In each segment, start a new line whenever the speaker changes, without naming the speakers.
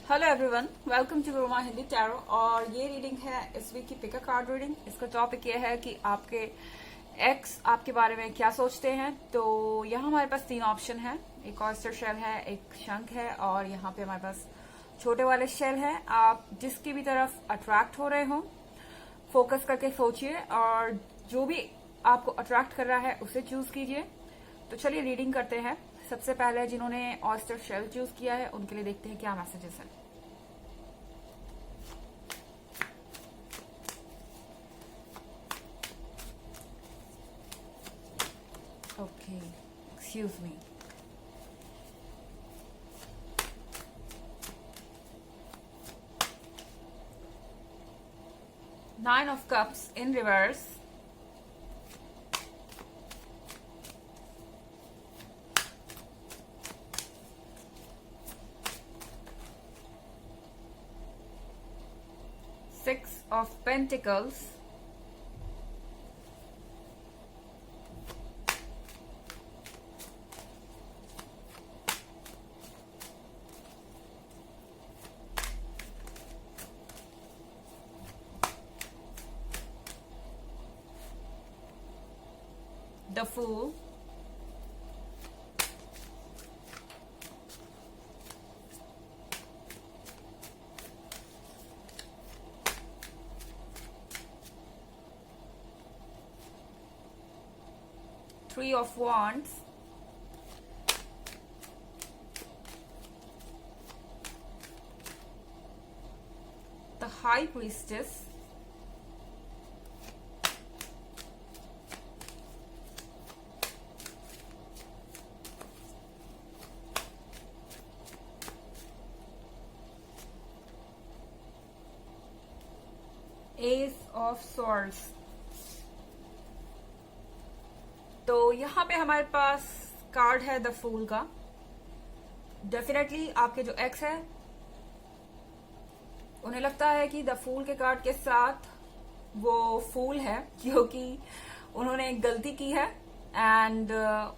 Hello everyone, welcome to Roma Hindi tarot. और ये reading है इस वीक की पिक अ कार्ड रीडिंग। इसका टॉपिक ये है कि आपके एक्स आपके बारे में क्या सोचते हैं। तो यहाँ हमारे पास 3 ऑप्शन है। एक ऑयस्टर शेल है, एक शंख है और यहाँ पे हमारे पास छोटे वाले शेल है। आप जिसकी भी तरफ अट्रैक्ट हो रहे हो फोकस करके सोचिए और जो भी आपको अट्रैक्ट कर रहा है उसे चूज कीजिए। तो चलिए रीडिंग करते हैं। सबसे पहले जिन्होंने ऑयस्टर शेल चूज किया है उनके लिए देखते हैं क्या मैसेजेस हैं। Okay, excuse me. Nine of cups in reverse, Six of Pentacles, the Fool, Three of Wands, the High Priestess, Ace of Swords। तो यहाँ पे हमारे पास कार्ड है द फूल का। डेफिनेटली आपके जो एक्स है उन्हें लगता है कि द फूल के कार्ड के साथ वो फूल है क्योंकि उन्होंने एक गलती की है एंड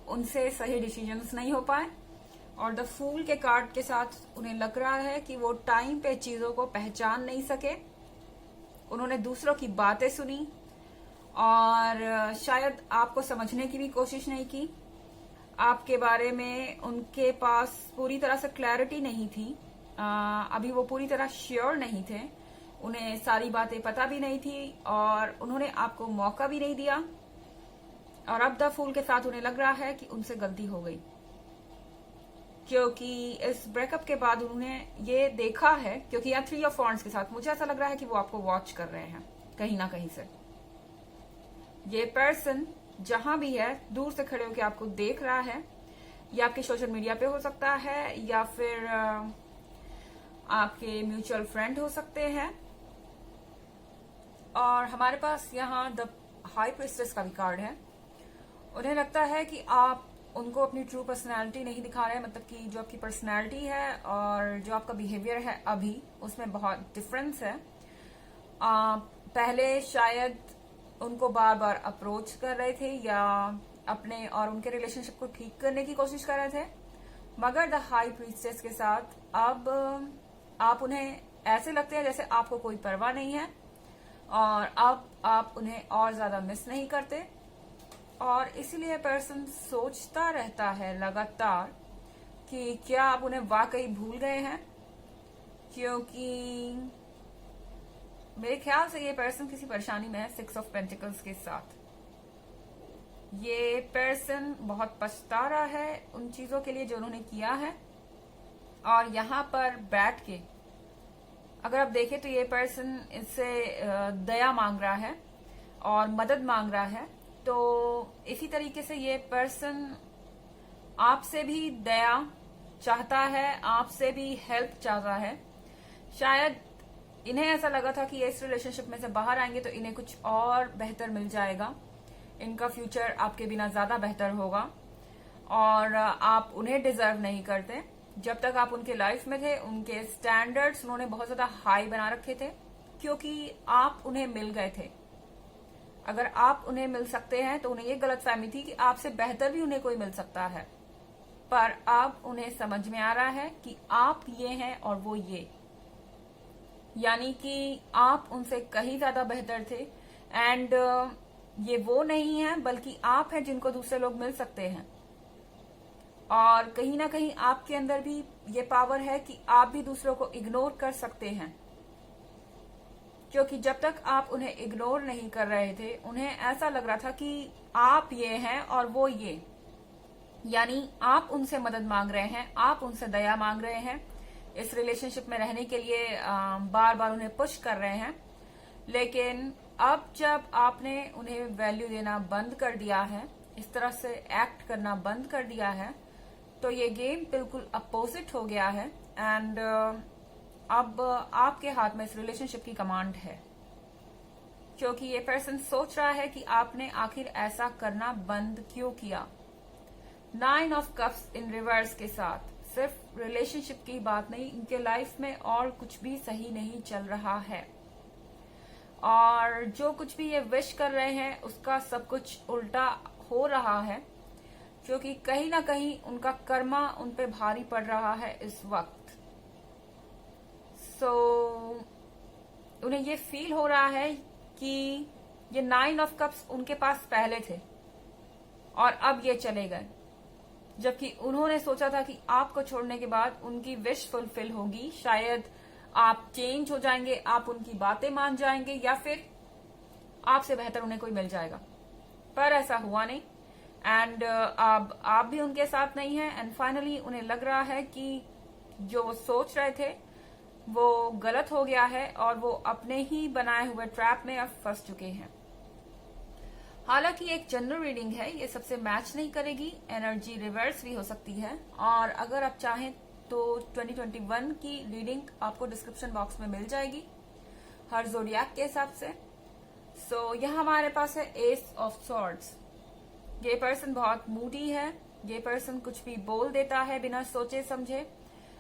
उनसे सही डिसीजंस नहीं हो पाए। और द फूल के कार्ड के साथ उन्हें लग रहा है कि वो टाइम पे चीजों को पहचान नहीं सके। उन्होंने दूसरों की बातें सुनी और शायद आपको समझने की भी कोशिश नहीं की। आपके बारे में उनके पास पूरी तरह से क्लैरिटी नहीं थी। अभी वो पूरी तरह श्योर नहीं थे। उन्हें सारी बातें पता भी नहीं थी और उन्होंने आपको मौका भी नहीं दिया। और अब द फूल के साथ उन्हें लग रहा है कि उनसे गलती हो गई क्योंकि इस ब्रेकअप के बाद उन्होंने ये देखा है। क्योंकि यहाँ 3 ऑफ वॉन्ड्स के साथ मुझे ऐसा लग रहा है कि वो आपको वॉच कर रहे हैं कहीं ना कहीं से। ये पर्सन जहां भी है दूर से खड़े होकर आपको देख रहा है। या आपके सोशल मीडिया पे हो सकता है या फिर आपके म्यूचुअल फ्रेंड हो सकते हैं। और हमारे पास यहाँ द हाई प्रिस्टेस का भी कार्ड है। उन्हें लगता है कि आप उनको अपनी ट्रू पर्सनैलिटी नहीं दिखा रहे हैं। मतलब कि जो आपकी पर्सनैलिटी है और जो आपका बिहेवियर है अभी उसमें बहुत डिफरेंस है। पहले शायद उनको बार बार अप्रोच कर रहे थे या अपने और उनके रिलेशनशिप को ठीक करने की कोशिश कर रहे थे। मगर द हाई प्रीस्टेस के साथ अब आप उन्हें ऐसे लगते हैं जैसे आपको कोई परवाह नहीं है और अब आप उन्हें और ज्यादा मिस नहीं करते। और इसीलिए पर्सन सोचता रहता है लगातार कि क्या आप उन्हें वाकई भूल गए हैं। क्योंकि मेरे ख्याल से ये पर्सन किसी परेशानी में है 6 ऑफ पेंटिकल्स के साथ। ये पर्सन बहुत पछता रहा है उन चीजों के लिए जो उन्होंने किया है। और यहाँ पर बैठ के अगर आप देखें तो ये पर्सन इससे दया मांग रहा है और मदद मांग रहा है। तो इसी तरीके से ये पर्सन आपसे भी दया चाहता है, आपसे भी हेल्प चाहता है। शायद इन्हें ऐसा लगा था कि ये इस रिलेशनशिप में से बाहर आएंगे तो इन्हें कुछ और बेहतर मिल जाएगा। इनका फ्यूचर आपके बिना ज्यादा बेहतर होगा और आप उन्हें डिजर्व नहीं करते। जब तक आप उनके लाइफ में थे उनके स्टैंडर्ड्स उन्होंने बहुत ज्यादा हाई बना रखे थे क्योंकि आप उन्हें मिल गए थे। अगर आप उन्हें मिल सकते हैं तो उन्हें ये गलतफहमी थी कि आपसे बेहतर भी उन्हें कोई मिल सकता है। पर अब उन्हें समझ में आ रहा है कि आप ये हैं और वो ये, यानी कि आप उनसे कहीं ज्यादा बेहतर थे। एंड ये वो नहीं है बल्कि आप हैं जिनको दूसरे लोग मिल सकते हैं। और कहीं ना कहीं आपके अंदर भी ये पावर है कि आप भी दूसरों को इग्नोर कर सकते हैं, क्योंकि जब तक आप उन्हें इग्नोर नहीं कर रहे थे उन्हें ऐसा लग रहा था कि आप ये हैं और वो ये, यानी आप उनसे मदद मांग रहे हैं, आप उनसे दया मांग रहे हैं, इस रिलेशनशिप में रहने के लिए बार बार उन्हें पुश कर रहे हैं। लेकिन अब जब आपने उन्हें वैल्यू देना बंद कर दिया है, इस तरह से एक्ट करना बंद कर दिया है, तो ये गेम बिल्कुल अपोजिट हो गया है। एंड अब आपके हाथ में इस रिलेशनशिप की कमांड है, क्योंकि ये पर्सन सोच रहा है कि आपने आखिर ऐसा करना बंद क्यों किया। 9 ऑफ कप्स इन रिवर्स के साथ सिर्फ रिलेशनशिप की बात नहीं, इनके लाइफ में और कुछ भी सही नहीं चल रहा है। और जो कुछ भी ये विश कर रहे हैं उसका सब कुछ उल्टा हो रहा है, क्योंकि कहीं ना कहीं उनका कर्मा उन पे भारी पड़ रहा है इस वक्त। सो उन्हें ये फील हो रहा है कि ये 9 ऑफ कप्स उनके पास पहले थे और अब ये चले गए, जबकि उन्होंने सोचा था कि आपको छोड़ने के बाद उनकी विश फुलफिल होगी, शायद आप चेंज हो जाएंगे, आप उनकी बातें मान जाएंगे, या फिर आपसे बेहतर उन्हें कोई मिल जाएगा। पर ऐसा हुआ नहीं। एंड अब आप भी उनके साथ नहीं हैं। एंड फाइनली उन्हें लग रहा है कि जो वो सोच रहे थे वो गलत हो गया है और वो अपने ही बनाए हुए ट्रैप में अब फंस चुके हैं। हालांकि एक जनरल रीडिंग है, ये सबसे मैच नहीं करेगी, एनर्जी रिवर्स भी हो सकती है। और अगर आप चाहें तो 2021 की रीडिंग आपको डिस्क्रिप्शन बॉक्स में मिल जाएगी हर ज़ोडिएक के हिसाब से। सो यहाँ हमारे पास है एस ऑफ सॉर्ड्स। ये पर्सन बहुत मूडी है, ये पर्सन कुछ भी बोल देता है बिना सोचे समझे।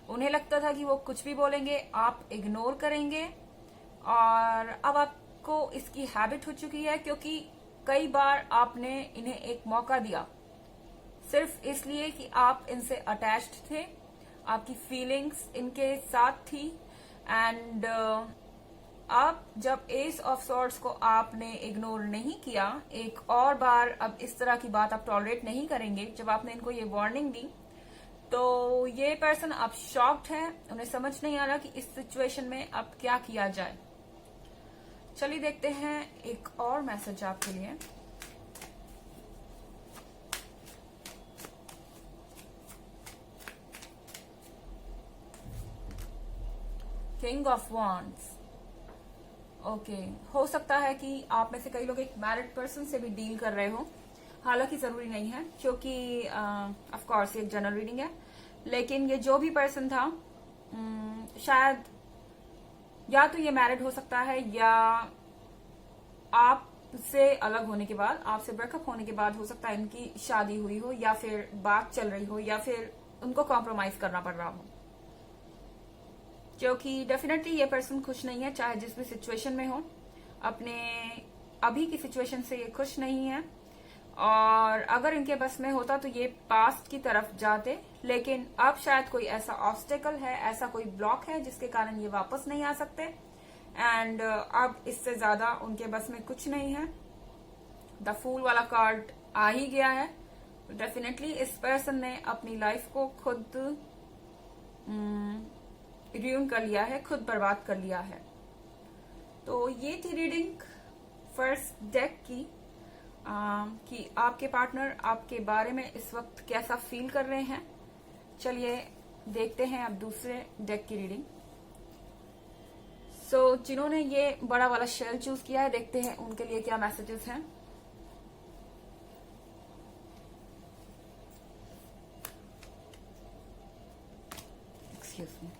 उन्हें लगता था कि वो कुछ भी बोलेंगे आप इग्नोर करेंगे, और अब आपको इसकी हैबिट हो चुकी है, क्योंकि कई बार आपने इन्हें एक मौका दिया सिर्फ इसलिए कि आप इनसे अटैच्ड थे, आपकी फीलिंग्स इनके साथ थी। एंड अब जब एस ऑफ सॉर्ड्स को आपने इग्नोर नहीं किया, एक और बार अब इस तरह की बात आप टॉलरेट नहीं करेंगे, जब आपने इनको ये वार्निंग दी, तो ये पर्सन अब शॉक्ड है। उन्हें समझ नहीं आ रहा कि इस सिचुएशन में अब क्या किया जाए। चलिए देखते हैं एक और मैसेज आपके लिए। King of wands. ओके, हो सकता है कि आप में से कई लोग एक मैरिड पर्सन से भी डील कर रहे हो। हालांकि जरूरी नहीं है, क्योंकि ऑफ कोर्स ये एक जनरल रीडिंग है। लेकिन ये जो भी पर्सन था, शायद या तो ये मैरिड हो सकता है, या आपसे अलग होने के बाद, आपसे ब्रेकअप होने के बाद हो सकता है इनकी शादी हुई हो, या फिर बात चल रही हो, या फिर उनको कॉम्प्रोमाइज करना पड़ रहा हो। क्योंकि डेफिनेटली ये पर्सन खुश नहीं है, चाहे जिस भी सिचुएशन में हो। अपने अभी की सिचुएशन से ये खुश नहीं है, और अगर इनके बस में होता तो ये पास्ट की तरफ जाते। लेकिन अब शायद कोई ऐसा ऑब्स्टेकल है, ऐसा कोई ब्लॉक है जिसके कारण ये वापस नहीं आ सकते। एंड अब इससे ज्यादा उनके बस में कुछ नहीं है। द फूल वाला कार्ड आ ही गया है। डेफिनेटली इस पर्सन ने अपनी लाइफ को खुद र्यून कर लिया है, खुद बर्बाद कर लिया है। तो ये थी रीडिंग फर्स्ट डेक की, कि आपके पार्टनर आपके बारे में इस वक्त कैसा फील कर रहे हैं। चलिए देखते हैं अब दूसरे डेक की रीडिंग। सो जिन्होंने ये बड़ा वाला शेल चूज किया है, देखते हैं उनके लिए क्या मैसेजेस हैं। Excuse me.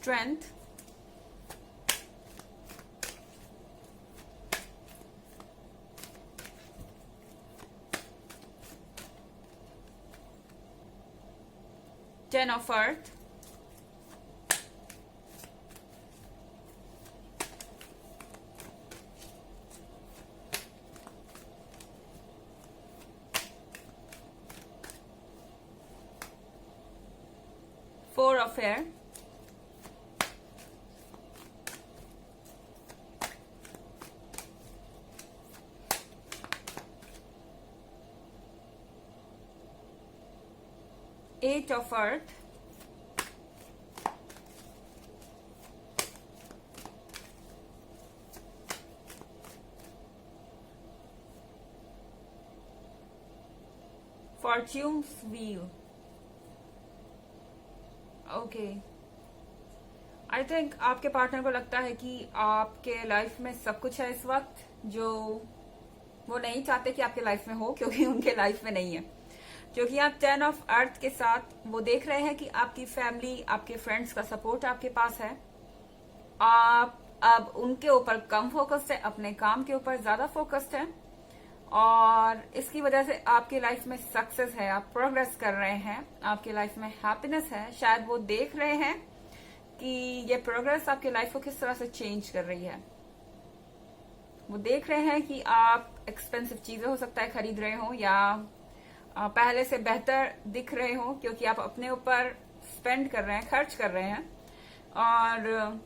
Strength, 10 of earth, four of air, eight of earth, fortune's wheel. Okay, I think आपके पार्टनर को लगता है कि आपके लाइफ में सब कुछ है इस वक्त जो वो नहीं चाहते कि आपके लाइफ में हो, क्योंकि उनके लाइफ में नहीं है। क्योंकि आप 10 ऑफ अर्थ के साथ वो देख रहे हैं कि आपकी फैमिली, आपके फ्रेंड्स का सपोर्ट आपके पास है। आप अब उनके ऊपर कम फोकस्ड है, अपने काम के ऊपर ज्यादा फोकस्ड है, और इसकी वजह से आपकी लाइफ में सक्सेस है, आप प्रोग्रेस कर रहे हैं, आपकी लाइफ में हैप्पीनेस है। शायद वो देख रहे हैं कि ये प्रोग्रेस आपकी लाइफ को किस तरह से चेंज कर रही है। वो देख रहे हैं कि आप एक्सपेंसिव चीजें हो सकता है खरीद रहे हो, या पहले से बेहतर दिख रहे हो, क्योंकि आप अपने ऊपर स्पेंड कर रहे हैं, खर्च कर रहे हैं। और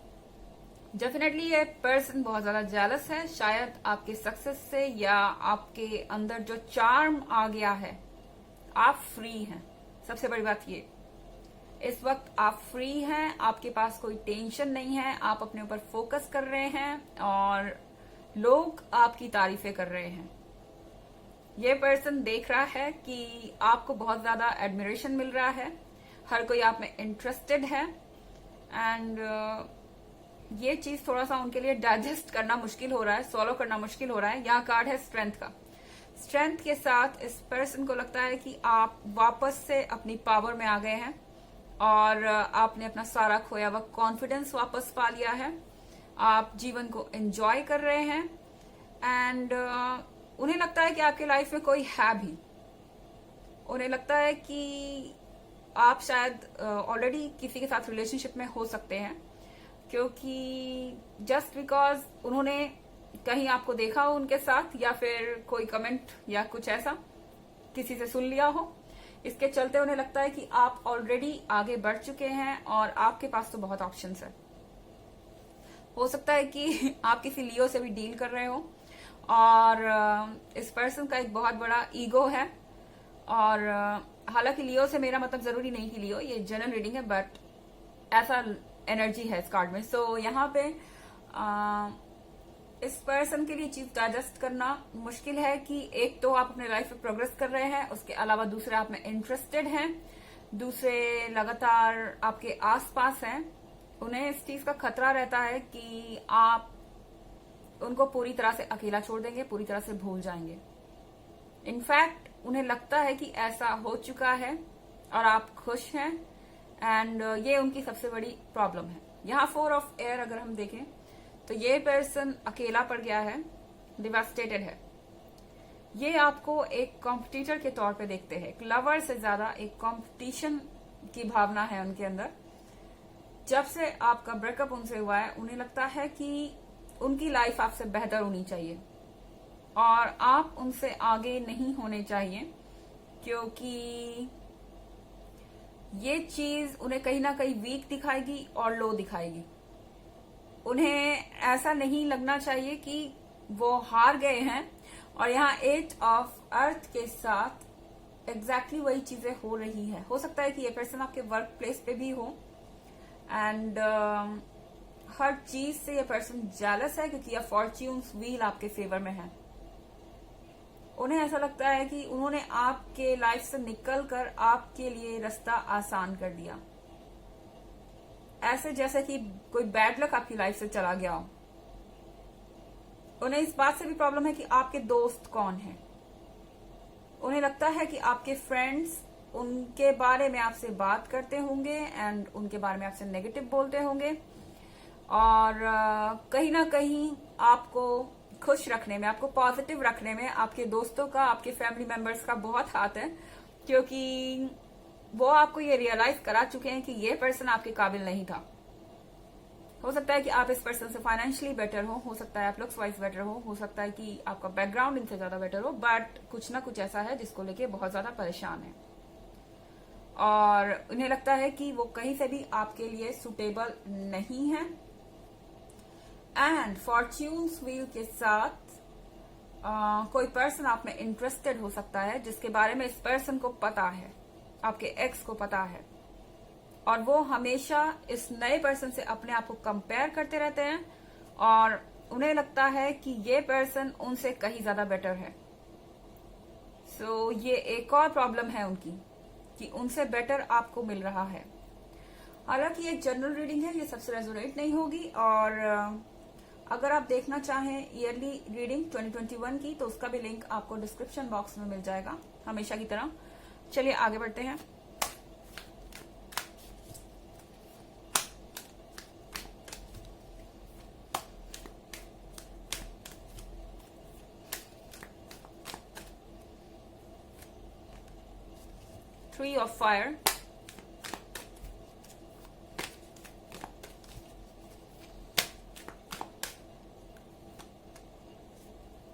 डेफिनेटली ये पर्सन बहुत ज्यादा जेलस है, शायद आपके सक्सेस से, या आपके अंदर जो चार्म आ गया है। आप फ्री हैं, सबसे बड़ी बात ये, इस वक्त आप फ्री हैं, आपके पास कोई टेंशन नहीं है, आप अपने ऊपर फोकस कर रहे हैं और लोग आपकी तारीफें कर रहे हैं। ये पर्सन देख रहा है कि आपको बहुत ज्यादा एडमिरेशन मिल रहा है, हर कोई आप में इंटरेस्टेड है, एंड ये चीज थोड़ा सा उनके लिए डाइजेस्ट करना मुश्किल हो रहा है, सॉल्व करना मुश्किल हो रहा है। यहाँ कार्ड है स्ट्रेंथ का। स्ट्रेंथ के साथ इस पर्सन को लगता है कि आप वापस से अपनी पावर में आ गए हैं और आपने अपना सारा खोया हुआ कॉन्फिडेंस वापस पा लिया है। आप जीवन को एंजॉय कर रहे हैं, एंड उन्हें लगता है कि आपके लाइफ में कोई है भी। उन्हें लगता है कि आप शायद ऑलरेडी किसी के साथ रिलेशनशिप में हो सकते हैं, क्योंकि जस्ट बिकॉज उन्होंने कहीं आपको देखा हो उनके साथ, या फिर कोई कमेंट या कुछ ऐसा किसी से सुन लिया हो, इसके चलते उन्हें लगता है कि आप ऑलरेडी आगे बढ़ चुके हैं और आपके पास तो बहुत ऑप्शंस है। हो सकता है कि आप किसी लियो से भी डील कर रहे हो, और इस पर्सन का एक बहुत बड़ा ईगो है। और हालांकि लियो से मेरा मतलब जरूरी नहीं कि लियो, ये जनरल रीडिंग है, बट ऐसा एनर्जी है इस कार्ड में। सो यहाँ पे इस पर्सन के लिए चीज डाइजेस्ट करना मुश्किल है कि एक तो आप अपने लाइफ में प्रोग्रेस कर रहे हैं, उसके अलावा दूसरे आप में इंटरेस्टेड हैं, दूसरे लगातार आपके आसपास हैं। उन्हें इस चीज का खतरा रहता है कि आप उनको पूरी तरह से अकेला छोड़ देंगे, पूरी तरह से भूल जाएंगे। इनफैक्ट उन्हें लगता है कि ऐसा हो चुका है और आप खुश हैं, एंड ये उनकी सबसे बड़ी प्रॉब्लम है। यहाँ 4 ऑफ एयर अगर हम देखें तो ये पर्सन अकेला पड़ गया है, डिवास्टेटेड है। ये आपको एक कॉम्पिटिटर के तौर पे देखते हैं, एक लवर से ज्यादा एक कॉम्पिटिशन की भावना है उनके अंदर। जब से आपका ब्रेकअप उनसे हुआ है, उन्हें लगता है कि उनकी लाइफ आपसे बेहतर होनी चाहिए और आप उनसे आगे नहीं होने चाहिए, क्योंकि ये चीज उन्हें कहीं ना कहीं वीक दिखाएगी और लो दिखाएगी। उन्हें ऐसा नहीं लगना चाहिए कि वो हार गए हैं, और यहाँ 8 ऑफ अर्थ के साथ एग्जैक्टली वही चीजें हो रही है। हो सकता है कि ये पर्सन आपके वर्क प्लेस पे भी हो, एंड हर चीज से ये पर्सन जेलस है, क्योंकि ये फॉर्च्यून्स व्हील आपके फेवर में है। उन्हें ऐसा लगता है कि उन्होंने आपके लाइफ से निकलकर आपके लिए रास्ता आसान कर दिया, ऐसे जैसे कि कोई बैड लक आपकी लाइफ से चला गया हो। उन्हें इस बात से भी प्रॉब्लम है कि आपके दोस्त कौन हैं। उन्हें लगता है कि आपके फ्रेंड्स उनके बारे में आपसे बात करते होंगे एंड उनके बारे में आपसे नेगेटिव बोलते होंगे, और कहीं ना कहीं आपको खुश रखने में, आपको पॉजिटिव रखने में आपके दोस्तों का, आपके फैमिली मेंबर्स का बहुत हाथ है, क्योंकि वो आपको ये रियलाइज करा चुके हैं कि ये पर्सन आपके काबिल नहीं था। हो सकता है कि आप इस पर्सन से फाइनेंशियली बेटर हो सकता है आप लुक्स वाइज बेटर हो सकता है कि आपका बैकग्राउंड इनसे ज्यादा बेटर हो, बट कुछ ना कुछ ऐसा है जिसको लेके बहुत ज्यादा परेशान है और उन्हें लगता है कि वो कहीं से भी आपके लिए सुटेबल नहीं है। एंड फॉर्च्यून्स व्हील के साथ कोई पर्सन आप में इंटरेस्टेड हो सकता है जिसके बारे में इस पर्सन को पता है, आपके एक्स को पता है, और वो हमेशा इस नए पर्सन से अपने आप को कंपेयर करते रहते हैं और उन्हें लगता है कि ये पर्सन उनसे कहीं ज्यादा बेटर है। सो ये एक और प्रॉब्लम है उनकी कि उनसे बेटर आपको मिल रहा है। हालांकि ये जनरल रीडिंग है, ये सबसे रेजोनेट नहीं होगी, और अगर आप देखना चाहें ईयरली रीडिंग 2021 की तो उसका भी लिंक आपको डिस्क्रिप्शन बॉक्स में मिल जाएगा हमेशा की तरह। चलिए आगे बढ़ते हैं। Three of Fire,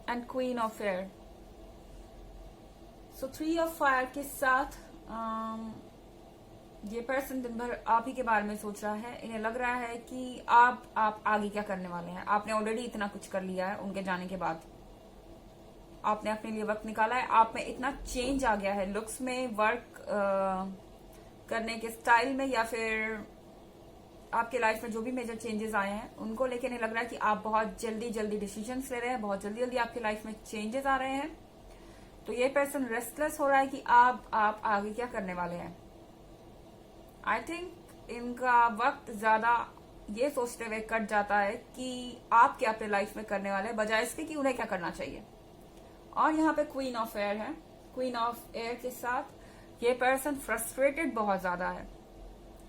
and Queen of Air. So Three of Fire के साथ ये पर्सन दिन भर आप ही के बारे में सोच रहा है। इन्हें लग रहा है कि आप आगे क्या करने वाले हैं। आपने ऑलरेडी इतना कुछ कर लिया है उनके जाने के बाद, आपने अपने लिए वक्त निकाला है, आप में इतना चेंज आ गया है लुक्स में, वर्क करने के स्टाइल में, या फिर आपके लाइफ में जो भी मेजर चेंजेस आए हैं उनको लेके नहीं लग रहा है कि आप बहुत जल्दी जल्दी डिसीजंस ले रहे हैं, बहुत जल्दी जल्दी आपकी लाइफ में चेंजेस आ रहे हैं। तो ये पर्सन रेस्टलेस हो रहा है कि आप आगे क्या करने वाले हैं। आई थिंक इनका वक्त ज्यादा ये सोचते हुए कट जाता है कि आप क्या अपने लाइफ में करने वाले हैं, बजाय इसके कि उन्हें क्या करना चाहिए। और यहाँ पे क्वीन ऑफ एयर है। क्वीन ऑफ एयर के साथ ये पर्सन फ्रस्ट्रेटेड बहुत ज्यादा है।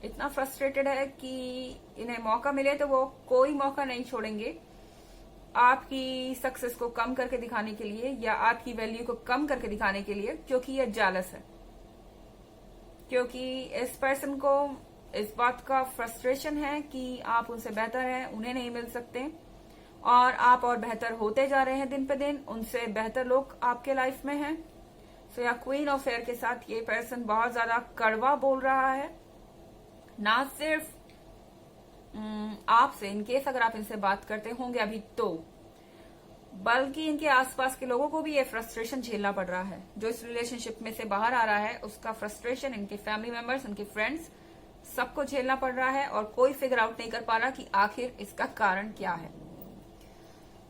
इतना फ्रस्ट्रेटेड है कि इन्हें मौका मिले तो वो कोई मौका नहीं छोड़ेंगे आपकी सक्सेस को कम करके दिखाने के लिए या आपकी वैल्यू को कम करके दिखाने के लिए, क्योंकि ये जेलस है। क्योंकि इस पर्सन को इस बात का फ्रस्ट्रेशन है कि आप उनसे बेहतर हैं, उन्हें नहीं मिल सकते, और आप और बेहतर होते जा रहे हैं दिन पे दिन, उनसे बेहतर लोग आपके लाइफ में हैं। सो या क्वीन ऑफ एयर के साथ ये पर्सन बहुत ज्यादा कड़वा बोल रहा है, ना सिर्फ आपसे, इनकेस अगर आप इनसे बात करते होंगे अभी तो, बल्कि इनके आसपास के लोगों को भी ये फ्रस्ट्रेशन झेलना पड़ रहा है। जो इस रिलेशनशिप में से बाहर आ रहा है उसका फ्रस्ट्रेशन इनके फैमिली मेंबर्स, इनके फ्रेंड्स, सबको झेलना पड़ रहा है और कोई फिगर आउट नहीं कर पा रहा कि आखिर इसका कारण क्या है।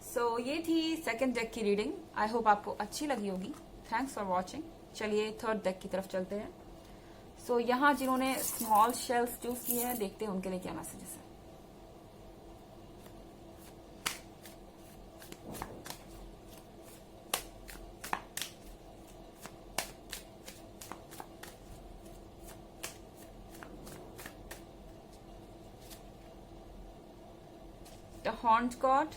सो ये थी सेकंड डेक की रीडिंग। आई होप आपको अच्छी लगी होगी। Thanks for watching. चलिए थर्ड डेक की तरफ चलते हैं। सो यहाँ जिन्होंने स्मॉल शेल्स चूज किए हैं, देखते हैं उनके लिए क्या मैसेजेस है। The Horned God,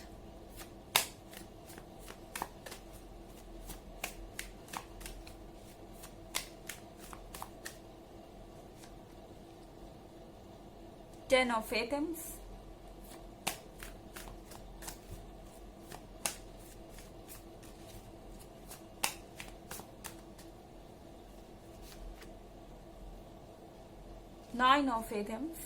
Ten of Athems, Nine of Athems,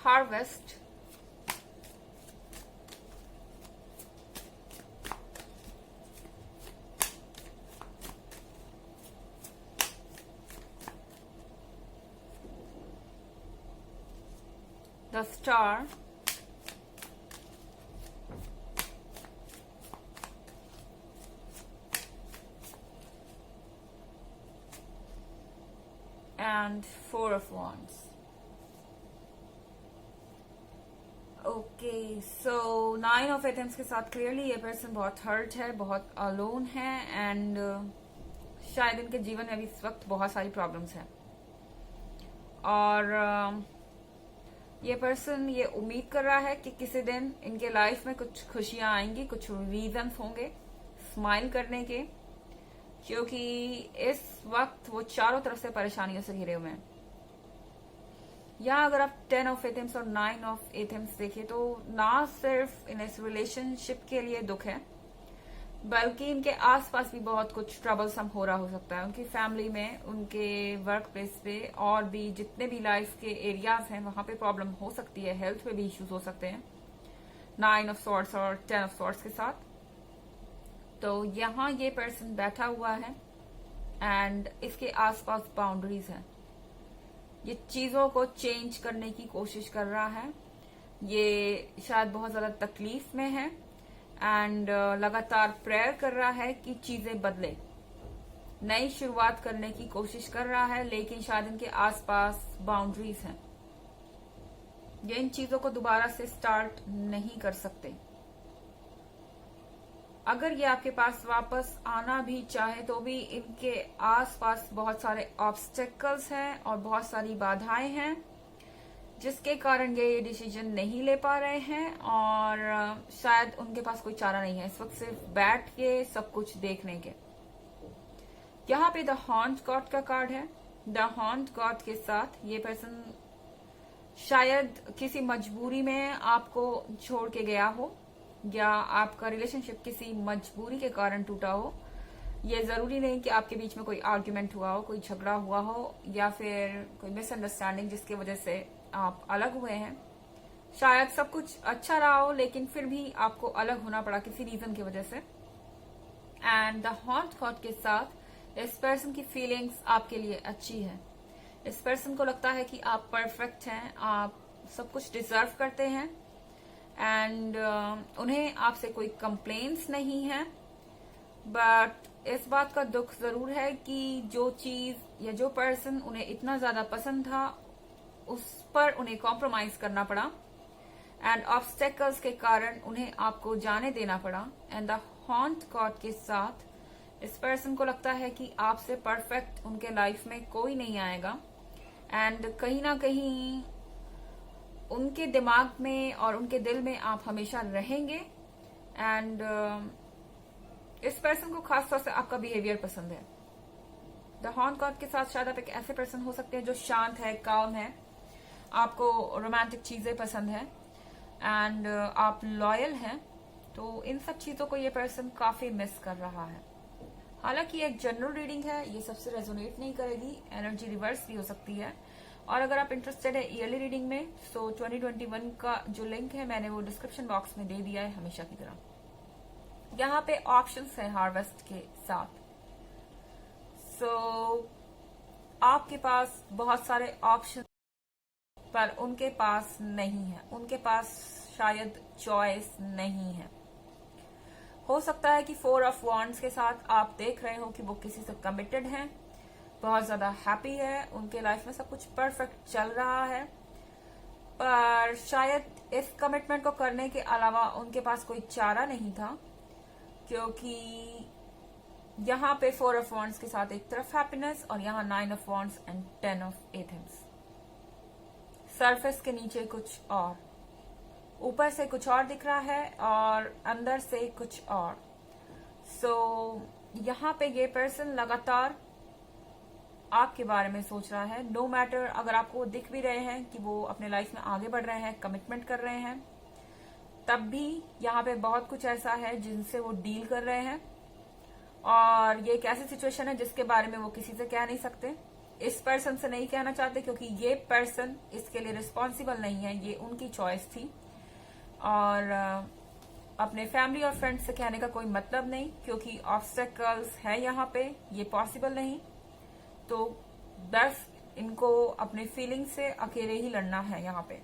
Harvest, the Star, and Four of Wands. Okay, so nine of athames के साथ क्लियरली ये पर्सन बहुत हर्ट है, बहुत अलोन है, एंड शायद इनके जीवन में भी इस वक्त बहुत सारी प्रॉब्लम्स हैं। और ये पर्सन ये उम्मीद कर रहा है कि किसी दिन इनके लाइफ में कुछ खुशियां आएंगी, कुछ रीजंस होंगे स्माइल करने के, क्योंकि इस वक्त वो चारों तरफ से परेशानियों से घिरे हुए हैं। यहाँ अगर आप 10 ऑफ एथम्स और 9 ऑफ एथम्स देखिए तो ना सिर्फ इन इस रिलेशनशिप के लिए दुख है, बल्कि इनके आसपास भी बहुत कुछ ट्रबलसम हो रहा हो सकता है। उनकी फैमिली में, उनके वर्क प्लेस पे और भी जितने भी लाइफ के एरियाज हैं वहां पे प्रॉब्लम हो सकती है, हेल्थ पे भी इश्यूज हो सकते हैं 9 ऑफ सॉर्ड्स और 10 ऑफ सॉर्ड्स के साथ। तो यहाँ ये पर्सन बैठा हुआ है एंड इसके आसपास बाउंड्रीज हैं। ये चीजों को चेंज करने की कोशिश कर रहा है, ये शायद बहुत ज्यादा तकलीफ में है एंड लगातार प्रेयर कर रहा है कि चीजें बदले, नई शुरुआत करने की कोशिश कर रहा है, लेकिन शायद इनके आसपास बाउंड्रीज हैं। ये इन चीजों को दोबारा से स्टार्ट नहीं कर सकते। अगर ये आपके पास वापस आना भी चाहे तो भी इनके आसपास बहुत सारे ऑब्स्टेकल्स हैं और बहुत सारी बाधाएं हैं, जिसके कारण ये डिसीजन नहीं ले पा रहे हैं और शायद उनके पास कोई चारा नहीं है इस वक्त सिर्फ बैठ के सब कुछ देखने के। यहाँ पे द हॉन्ट गॉड का कार्ड है। द हॉन्ट गॉड के साथ ये पर्सन शायद किसी मजबूरी में आपको छोड़ के गया हो, या आपका रिलेशनशिप किसी मजबूरी के कारण टूटा हो। ये जरूरी नहीं कि आपके बीच में कोई आर्ग्यूमेंट हुआ हो, कोई झगड़ा हुआ हो, या फिर कोई मिसअंडरस्टैंडिंग जिसकी वजह से आप अलग हुए हैं। शायद सब कुछ अच्छा रहा हो लेकिन फिर भी आपको अलग होना पड़ा किसी रीजन की वजह से। एंड द हॉन्ट गॉड के साथ इस पर्सन की फीलिंग्स आपके लिए अच्छी है। इस पर्सन को लगता है कि आप परफेक्ट हैं, आप सब कुछ डिजर्व करते हैं एंड उन्हें आपसे कोई कंप्लेंट्स नहीं है। बट इस बात का दुख जरूर है कि जो चीज या जो पर्सन उन्हें इतना ज्यादा पसंद था उस पर उन्हें कॉम्प्रोमाइज करना पड़ा एंड ऑब्स्टेकल्स के कारण उन्हें आपको जाने देना पड़ा। एंड द हॉन्ट गॉड के साथ इस पर्सन को लगता है कि आपसे परफेक्ट उनके लाइफ में कोई नहीं आएगा एंड कहीं ना कहीं उनके दिमाग में और उनके दिल में आप हमेशा रहेंगे। एंड इस पर्सन को खासतौर से आपका बिहेवियर पसंद है। द हॉन्ट गॉड के साथ शायद आप एक ऐसे पर्सन हो सकते हैं जो शांत है, काम है, आपको रोमांटिक चीजें पसंद है एंड आप लॉयल हैं। तो इन सब चीजों को ये पर्सन काफी मिस कर रहा है। हालांकि ये एक जनरल रीडिंग है, ये सबसे रेजोनेट नहीं करेगी, एनर्जी रिवर्स भी हो सकती है। और अगर आप इंटरेस्टेड है ईयरली रीडिंग में तो 2021 का जो लिंक है मैंने वो डिस्क्रिप्शन बॉक्स में दे दिया है हमेशा की तरह। यहाँ पे ऑप्शंस है हार्वेस्ट के साथ। आपके पास बहुत सारे ऑप्शन पर उनके पास नहीं है, उनके पास शायद चॉइस नहीं है। हो सकता है कि 4 ऑफ वॉन्ड्स के साथ आप देख रहे हो कि वो किसी से कमिटेड हैं, बहुत ज्यादा हैप्पी है, उनके लाइफ में सब कुछ परफेक्ट चल रहा है, पर शायद इस कमिटमेंट को करने के अलावा उनके पास कोई चारा नहीं था, क्योंकि यहाँ पे 4 ऑफ वॉन्ड्स के साथ एक तरफ हैप्पीनेस और यहाँ 9 of wands and 10 of athames. Surface के नीचे कुछ और, ऊपर से कुछ और दिख रहा है और अंदर से कुछ और। यहाँ पे ये पर्सन लगातार आपके बारे में सोच रहा है। नो मैटर अगर आपको दिख भी रहे हैं कि वो अपने लाइफ में आगे बढ़ रहे हैं, कमिटमेंट कर रहे हैं, तब भी यहाँ पे बहुत कुछ ऐसा है जिनसे वो डील कर रहे हैं और ये एक ऐसी सिचुएशन है जिसके बारे में वो किसी से कह नहीं सकते। इस पर्सन से नहीं कहना चाहते क्योंकि ये पर्सन इसके लिए रिस्पॉन्सिबल नहीं है, ये उनकी चॉइस थी और अपने फैमिली और फ्रेंड्स से कहने का कोई मतलब नहीं क्योंकि ऑब्स्टेकल्स है यहाँ पे, ये पॉसिबल नहीं। तो बस इनको अपने फीलिंग से अकेले ही लड़ना है। यहाँ पे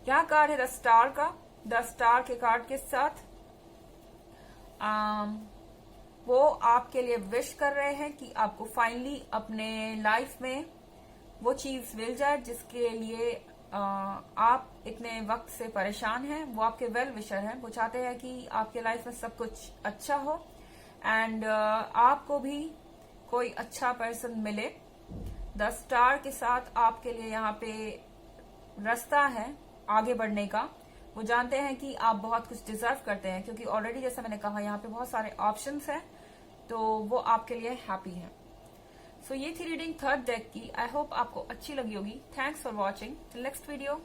यहाँ कार्ड है द स्टार का। द स्टार के कार्ड के साथ वो आपके लिए विश कर रहे हैं कि आपको फाइनली अपने लाइफ में वो चीज मिल जाए जिसके लिए आप इतने वक्त से परेशान हैं। वो आपके वेल विशर हैं, वो चाहते हैं कि आपके लाइफ में सब कुछ अच्छा हो एंड आपको भी कोई अच्छा पर्सन मिले। द स्टार के साथ आपके लिए यहाँ पे रास्ता है आगे बढ़ने का। वो जानते हैं कि आप बहुत कुछ डिजर्व करते हैं, क्योंकि ऑलरेडी जैसा मैंने कहा यहाँ पे बहुत सारे ऑप्शंस हैं, तो वो आपके लिए हैप्पी है। सो ये थी रीडिंग थर्ड डेक की। आई होप आपको अच्छी लगी होगी। Thanks for watching. Next video.